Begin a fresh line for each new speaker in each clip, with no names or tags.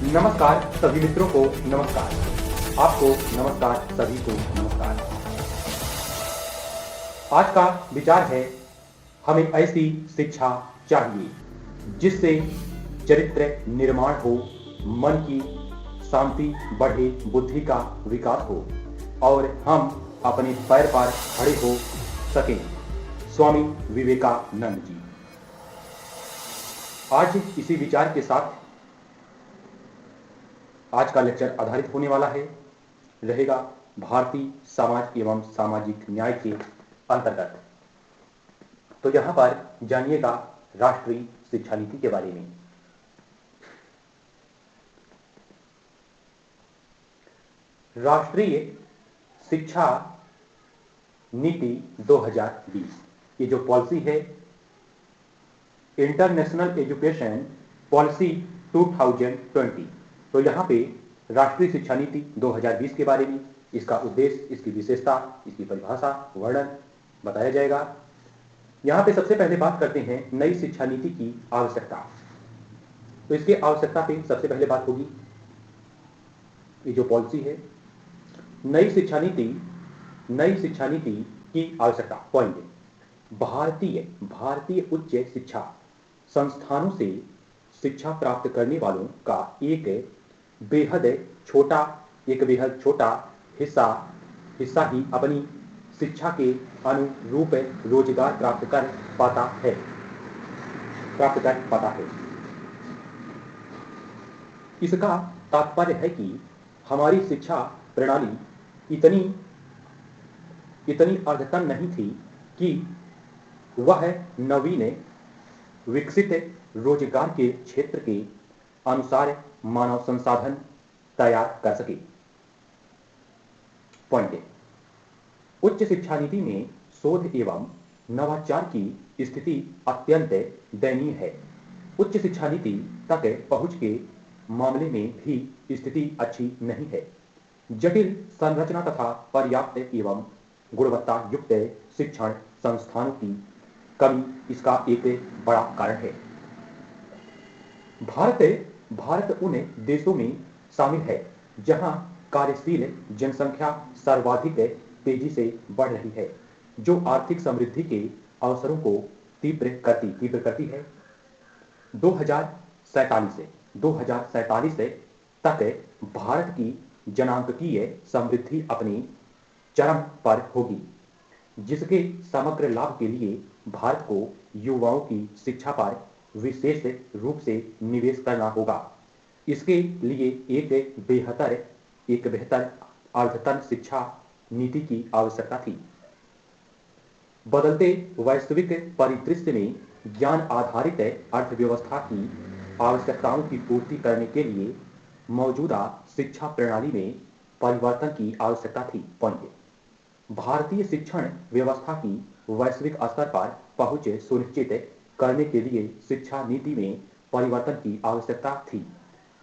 नमस्कार सभी मित्रों को नमस्कार। आपको नमस्कार, सभी को नमस्कार। आज का विचार है, हमें ऐसी शिक्षा चाहिए जिससे चरित्र निर्माण हो, मन की शांति बढ़े, बुद्धि का विकास हो और हम अपने पैर पर खड़े हो सकें। स्वामी विवेकानंद जी। आज इसी विचार के साथ आज का लेक्चर आधारित होने वाला रहेगा भारतीय समाज एवं सामाजिक न्याय के अंतर्गत। तो यहां पर जानिएगा राष्ट्रीय शिक्षा नीति के बारे में। राष्ट्रीय शिक्षा नीति 2020, ये जो पॉलिसी है, इंटरनेशनल एजुकेशन पॉलिसी 2020। तो यहाँ पे राष्ट्रीय शिक्षा नीति 2020 के बारे में, इसका उद्देश्य, इसकी विशेषता, इसकी परिभाषा, वर्णन बताया जाएगा। यहाँ पे सबसे पहले बात करते हैं नई शिक्षा नीति की आवश्यकता। तो इसके आवश्यकता पे सबसे पहले बात होगी, ये जो पॉलिसी है, नई शिक्षा नीति की आवश्यकता। पॉइंट, भारतीय उच्च शिक्षा संस्थानों से शिक्षा प्राप्त करने वालों का एक बेहद छोटा हिस्सा ही अपनी शिक्षा के अनुरूप रोजगार प्राप्त कर पाता है। इसका तात्पर्य है कि हमारी शिक्षा प्रणाली इतनी अद्यतन नहीं थी कि वह नवीन विकसित रोजगार के क्षेत्र के अनुसार मानव संसाधन तैयार कर सके। पॉइंट, उच्च शिक्षा नीति में शोध एवं नवाचार की स्थिति अत्यंत दयनीय है। उच्च शिक्षा नीति तक पहुंच के मामले में भी स्थिति अच्छी नहीं है। जटिल संरचना तथा पर्याप्त एवं गुणवत्ता युक्त शिक्षण संस्थानों की कमी इसका एक बड़ा कारण है। भारत उन देशों में शामिल है जहां कार्यशील जनसंख्या सर्वाधिक तेजी से बढ़ रही है, जो आर्थिक समृद्धि के अवसरों को तीव्र करती है। 2047 तक भारत की जनांकीय समृद्धि अपनी चरम पर होगी, जिसके समग्र लाभ के लिए भारत को युवाओं की शिक्षा पर विशेष रूप से निवेश करना होगा। इसके लिए एक बेहतर अद्यतन शिक्षा नीति की आवश्यकता थी। बदलते वैश्विक परिदृश्य में ज्ञान आधारित अर्थव्यवस्था की आवश्यकताओं की पूर्ति करने के लिए मौजूदा शिक्षा प्रणाली में परिवर्तन की आवश्यकता थी। पॉइंट, भारतीय शिक्षण व्यवस्था की वैश्विक स्तर पर पहुंच सुनिश्चित करने के लिए शिक्षा नीति में परिवर्तन की आवश्यकता थी।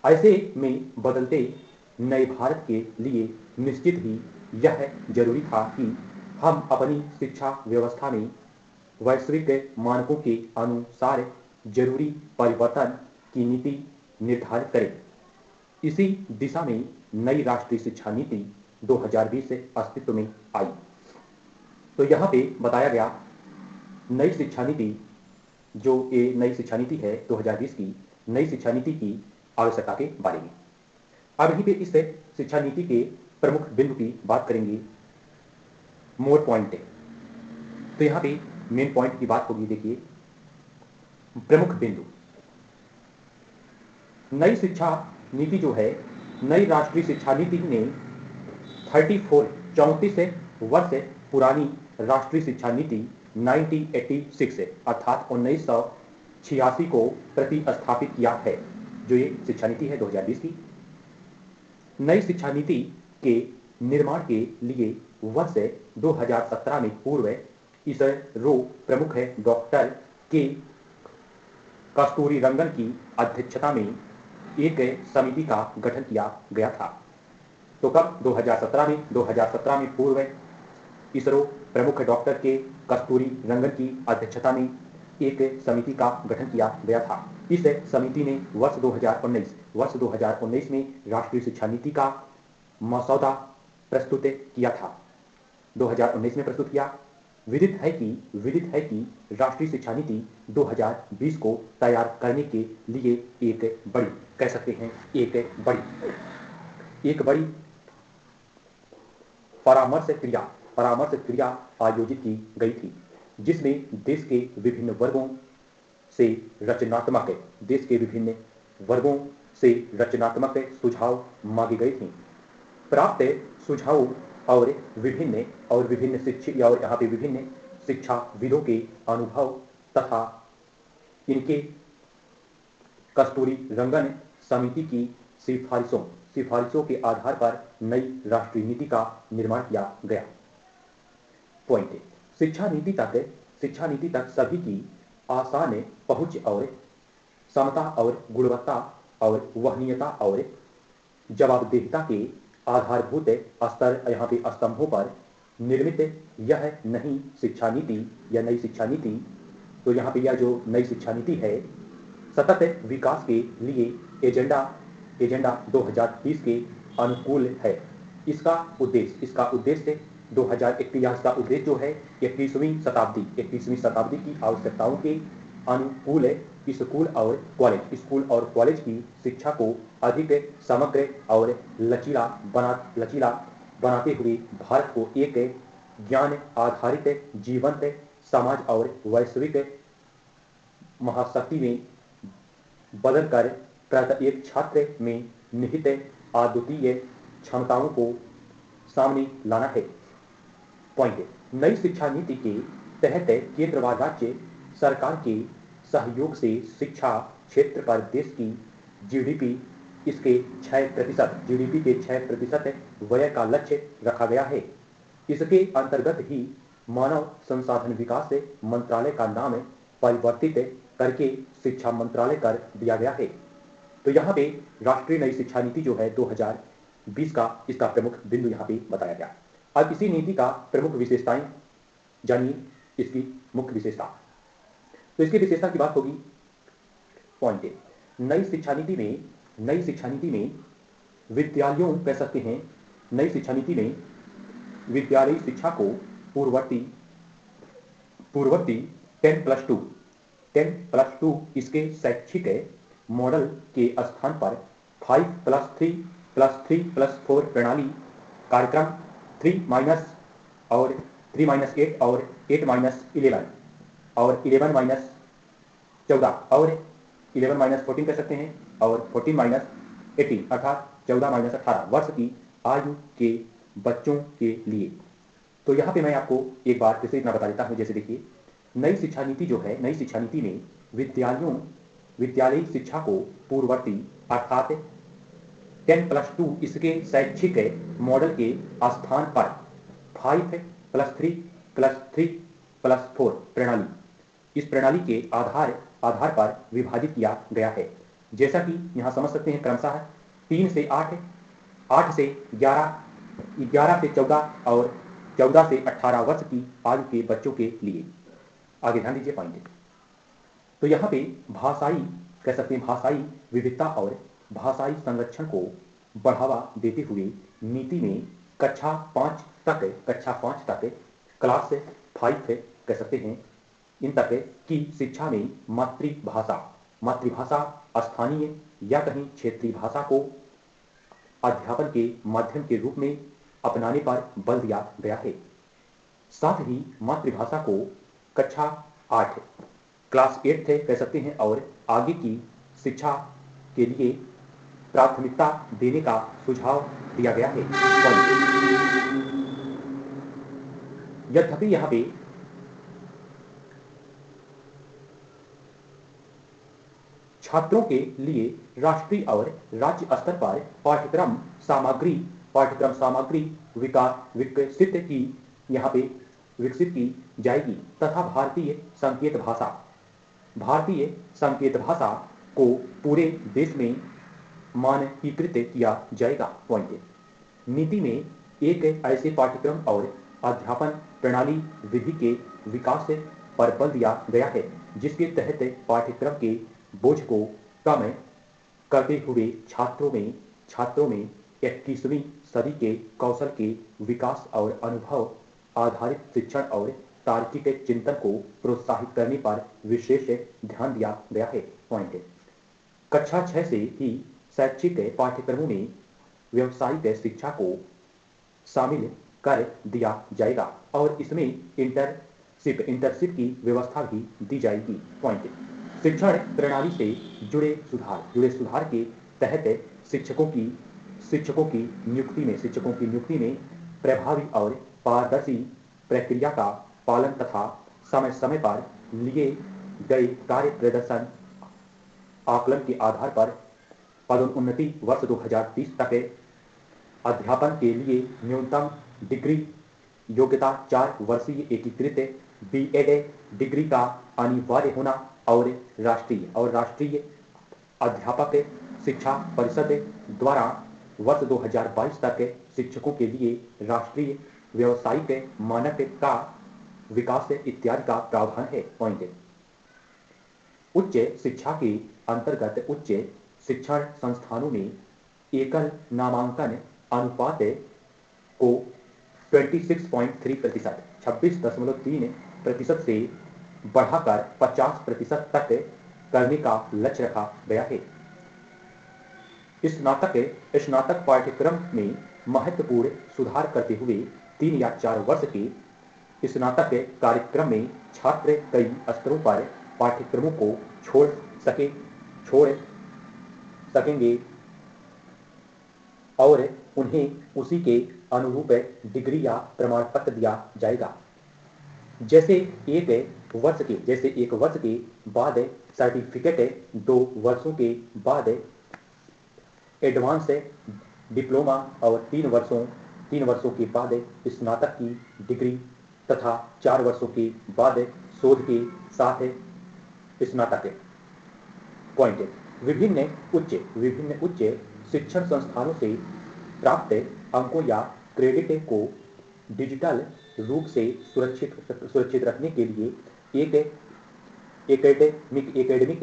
ऐसे में बदलते नए भारत के लिए निश्चित ही यह जरूरी था कि हम अपनी शिक्षा व्यवस्था में वैश्विक मानकों के अनुसार जरूरी परिवर्तन की नीति निर्धारित करें। इसी दिशा में नई राष्ट्रीय शिक्षा नीति 2020 से अस्तित्व में आई। तो यहाँ पे बताया गया नई शिक्षा नीति, जो ये नई शिक्षा नीति है 2020 की, नई शिक्षा नीति की आवश्यकता के बारे में। अब यहीं पे इस शिक्षा नीति के प्रमुख बिंदु की बात करेंगे, मोर पॉइंट। तो यहाँ पे मेन पॉइंट की बात होगी। देखिए, प्रमुख बिंदु, नई शिक्षा नीति जो है, नई राष्ट्रीय शिक्षा नीति ने 34 वर्ष पुरानी राष्ट्रीय शिक्षा नीति 1986 अर्थात 1986 को प्रतिस्थापित किया है, जो ये शिक्षा नीति है 2020 की। नई शिक्षा नीति के निर्माण के लिए वर्ष 2017 में पूर्व इसरो प्रमुख डॉक्टर के कस्तूरीरंगन की अध्यक्षता में एक समिति का गठन किया गया था। तो कब? 2017 में पूर्व इसरो प्रमुख डॉक्टर के कस्तूरीरंगन की अध्यक्षता में एक समिति का गठन किया गया था। इस समिति ने वर्ष 2019 में राष्ट्रीय शिक्षा नीति का मसौदा प्रस्तुत किया था। 2019 में प्रस्तुत किया। विदित है कि राष्ट्रीय शिक्षा नीति 2020 को तैयार करने के लिए एक बड़ी परामर्श क्रिया आयोजित की गई थी, जिसमें देश के विभिन्न वर्गों से रचनात्मक सुझाव मांगे गए थे। प्राप्त सुझावों और विभिन्न शिक्षाविदों के अनुभव तथा इनके कस्तूरीरंगन समिति की सिफारिशों के आधार पर नई राष्ट्रीय नीति का निर्माण किया गया। पॉइंट: शिक्षा नीति तक सभी की आसान पहुंच और समता और गुणवत्ता और वहनीयता और जवाबदेहिता के आधारभूत स्तर यहाँ पे स्तंभों पर निर्मित यह नई शिक्षा नीति, तो यहाँ पे यह जो नई शिक्षा नीति है सतत विकास के लिए एजेंडा 2030 के अनुकूल है। इसका उद्देश्य 2031 का उद्देश्य जो है 21वीं शताब्दी की आवश्यकताओं के अनुकूल स्कूल और कॉलेज की शिक्षा को अधिक समग्र और लचीला बनाते हुए भारत को एक ज्ञान आधारित जीवंत समाज और वैश्विक महाशक्ति में बदलकर प्रत्येक छात्र में निहित अद्वितीय क्षमताओं को सामने लाना है। पॉइंट: नई शिक्षा नीति के तहत केंद्र व राज्य सरकार के सहयोग से शिक्षा क्षेत्र पर देश की जीडीपी के 6% व्यय का लक्ष्य रखा गया है। इसके अंतर्गत ही मानव संसाधन विकास मंत्रालय का नाम परिवर्तित करके शिक्षा मंत्रालय कर दिया गया है। तो यहाँ पे राष्ट्रीय नई शिक्षा नीति जो है 2020 का इसका प्रमुख बिंदु यहाँ पे बताया गया। अब इसी नीति का प्रमुख विशेषताएं जानिए, इसकी मुख्य विशेषता। तो इसकी विशेषता की बात होगी। पॉइंट: नई शिक्षा नीति में विद्यालयों कह सकते हैं, नई शिक्षा नीति में विद्यालयी शिक्षा को पूर्ववर्ती 10+2 इसके शैक्षिक मॉडल के स्थान पर 5+3+3+4 प्रणाली कार्यक्रम 3- और 3-8 और 8-11 और 11-14 और 11-14 कह सकते हैं और 14-18 अर्थात 14-18 वर्ष की आयु के बच्चों के लिए। तो यहाँ पे मैं आपको एक बार फिर से इतना बता देता हूँ। जैसे देखिए, नई शिक्षा नीति में विद्यालयी शिक्षा को पूर्ववर्ती अर्थात 10+2 इसके शैक्षिक मॉडल के स्थान पर 5+3+3+4 प्रणाली, इस प्रणाली के आधार पर विभाजित किया गया है। जैसा कि यहाँ समझ सकते हैं, क्रमशः 3 से 8, 8 से 11, 11 से 14 और 14 से 18 वर्ष की आयु के बच्चों के लिए। आगे ध्यान दीजिए पॉइंट। तो यहाँ पे भाषाई विविधता और भाषाई संरक्षण को बढ़ावा देते हुए नीति में कक्षा 5 तक क्लास 5 कह सकते हैं इन तक की शिक्षा में मातृभाषा स्थानीय या कहीं क्षेत्रीय भाषा को अध्यापन के माध्यम के रूप में अपनाने पर बल दिया गया है। साथ ही मातृभाषा को कक्षा 8 क्लास 8 कह सकते हैं और आगे की शिक्षा के लिए प्राथमिकता देने का सुझाव दिया गया है। यद्यपि यहाँ पे छात्रों के लिए राष्ट्रीय और राज्य स्तर पर पाठ्यक्रम सामग्री विकसित की जाएगी तथा भारतीय संकेत भाषा को पूरे देश में मानकीकृत किया जाएगा। पॉइंट: नीति में एक ऐसे पाठ्यक्रम और अध्यापन प्रणाली विधि के विकास पर बल दिया गया है जिसके तहत पाठ्यक्रम के बोझ को कम करते हुए छात्रों में 21वीं सदी के कौशल के विकास और अनुभव आधारित शिक्षण और तार्किक चिंतन को प्रोत्साहित करने पर विशेष ध्यान दिया गया है। पॉइंट, कक्षा 6 से ही शैक्षिक पाठ्यक्रमों में व्यावसायिक शिक्षा को शामिल कर दिया जाएगा और इसमें इंटर्नशिप की व्यवस्था भी दी जाएगी। पॉइंट, शिक्षण प्रणाली से जुड़े सुधार के तहत शिक्षकों की नियुक्ति में प्रभावी और पारदर्शी प्रक्रिया का पालन तथा समय समय पर लिए गए कार्य प्रदर्शन आकलन के आधार पर पदोन्नति वर्ष 2030 तक अध्यापन के लिए न्यूनतम डिग्री योग्यता 4 वर्षीय एकीकृत बीएड डिग्री का अनिवार्य होना और राष्ट्रीय अध्यापक शिक्षा परिषद द्वारा वर्ष 2022 तक शिक्षकों के लिए राष्ट्रीय व्यावसायिक मानक का विकास इत्यादि का प्रावधान है। पॉइंट, उच्च शिक्षा के अंतर्गत उच्च शिक्षण संस्थानों में एकल नामांकन अनुपात को 26.3% से बढ़ाकर 50% तक करने का लक्ष्य रखा गया है। स्नातक पाठ्यक्रम में महत्वपूर्ण सुधार करते हुए 3 या 4 वर्ष के स्नातक कार्यक्रम में छात्र कई स्तरों पर पाठ्यक्रमों को छोड़ सकेंगे और उन्हें उसी के अनुरूप डिग्री या प्रमाण पत्र दिया जाएगा। जैसे एक वर्ष के बाद सर्टिफिकेट, 2 वर्षों के बाद एडवांस डिप्लोमा और 3 वर्षों के बाद स्नातक की डिग्री तथा 4 वर्षों के बाद शोध के साथ स्नातक। पॉइंट, विभिन्न उच्च शिक्षण संस्थानों से प्राप्त अंकों या क्रेडिट को डिजिटल रूप से सुरक्षित रखने के लिए एक एकेडमिक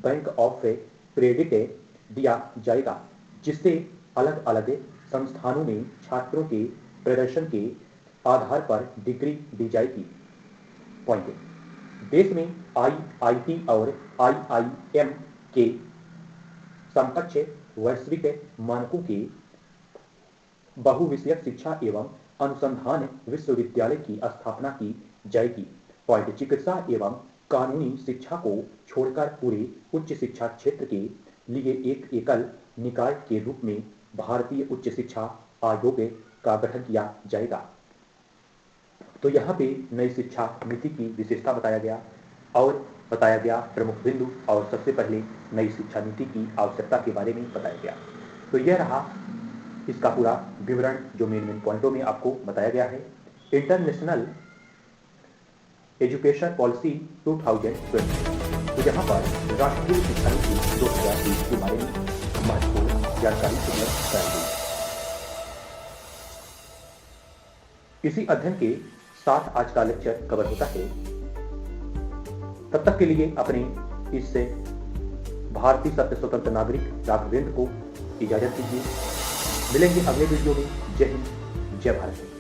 बैंक ऑफ क्रेडिट दिया जाएगा, जिससे अलग अलग संस्थानों में छात्रों के प्रदर्शन के आधार पर डिग्री दी जाएगी। पॉइंट, देश में आईआईटी और आईआईएम के समकक्ष वैश्विक मानकों के बहुविषयक शिक्षा एवं अनुसंधान विश्वविद्यालय की स्थापना की जाएगी। पॉइंट, चिकित्सा एवं कानूनी शिक्षा को छोड़कर पूरे उच्च शिक्षा क्षेत्र के लिए एक एकल निकाय के रूप में भारतीय उच्च शिक्षा आयोग का गठन किया जाएगा। तो यहाँ पे नई शिक्षा नीति की विशेषता बताया गया और बताया गया प्रमुख बिंदु, और सबसे पहले नई शिक्षा नीति की आवश्यकता के बारे में बताया गया। तो यह रहा इसका पूरा विवरण जो मेन पॉइंटों में आपको बताया गया है। इंटरनेशनल एजुकेशन पॉलिसी 2020, तो यहाँ पर राष्ट्रीय शिक्षा नीति 2020 के बारे में महत्वपूर्ण जानकारी उपलब्ध कराई गई। इसी अध्ययन के साथ आज का लेक्चर कवर होता है। तब तक के लिए अपने इस भारतीय सत्य स्वतंत्र नागरिक राघवेंद्र को इजाजत दीजिए। मिलेंगे अगले वीडियो में। जय हिंद, जय भारत।